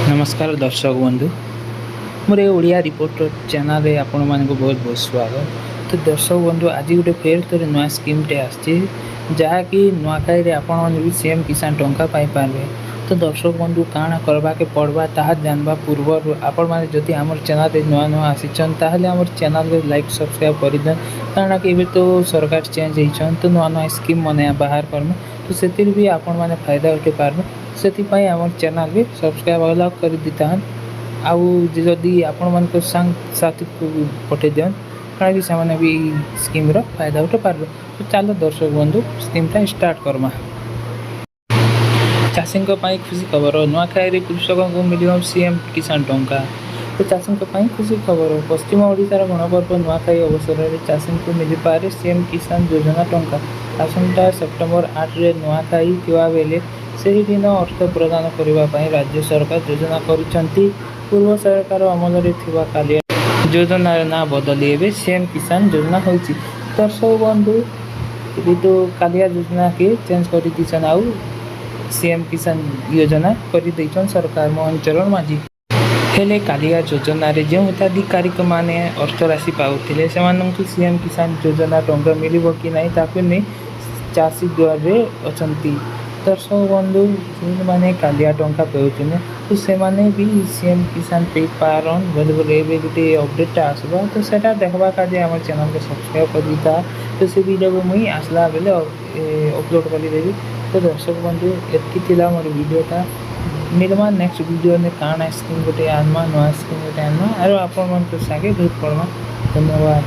नमस्कार दर्शक बंधु मोर ओडिया रिपोर्टर चैनल रे आपण मानक बहुत बहुत स्वागत। तो दर्शक बंधु आज गोटे फेर थोड़े नुआ स्कीमटे आसी जहाँकि नुआखाई रे आपण मैंने भी सीएम किसान टंका पाई पारे। तो दर्शक बंधु काଣା करबा के पड़वा ताहा जानबा पूर्व आपण माने जदि हमर चैनल रे नुआ नुआ आसीचन ताहले हमर चैनल रे लाइक सब्सक्राइब कर देन कारण कि एबे तो सरकार चेंज होइछन तो नुआ नुआ स्कीम मने बाहर करमे तो सेतिर भी आपण माने फायदा उठे पारबे। से आम चैनल भी सब्सक्राइब वाला कर दीता आउ जदि आपण मान सांग साथी को पठे दियन कहीं भी से भी स्कीम रो फायदा उठे पारबे। तो चलो दर्शक बंधु स्कीमटा स्टार्ट करमा। चाषी खुशी खबर नुआखाई कृषक को मिल सीएम किसान टंका। तो चाषी खुशी खबर पश्चिम ओडिशार गणपर्व नुआखाई अवसर में चाषी को मिल पारे सीएम किसान योजना टंका। आसंता सेप्टेम्बर 8 रे नुआखाई थिबा बेले सही दिन अर्थ प्रदान करने राज्य सरकार योजना करिसेंती। पूर्व सरकार अमल थिबा कालिया योजना ना बदली एवं सीएम किसान योजना होइछि। दर्शक बंधु ये तो कालिया योजना के चेंज कर दीछन आउ सीएम किसान योजना कर दीछन सरकार मोहन चरण माझी। हेले कालिया योजना रे जो हिताधिकारी माने अर्थ राशि पाउथिले से सीएम किसान योजना टंका मिलिबो कि नहीं ताकू नहीं चाषी द्वार रे अछंती। दर्शक बंधु जो मैंने कालिया टंका पाने तो से माने भी सीएम किसान पे पारन बोले बोले गोटे अपडेट आसवा तो सेटा देखा का आम चैनल को सब्सक्राइब कर दीता तो से वीडियो को मुई आसला बेले अपलोड कर देवी। तो दर्शक बंधु एति मोर वीडियोटा मिलमा नेक्स्ट वीडियो में काଣା स्कीम गोटे आनमा नुआ स्कीम गोटे आनमा आरो आपण मन सागे भेट करमा। धन्यवाद।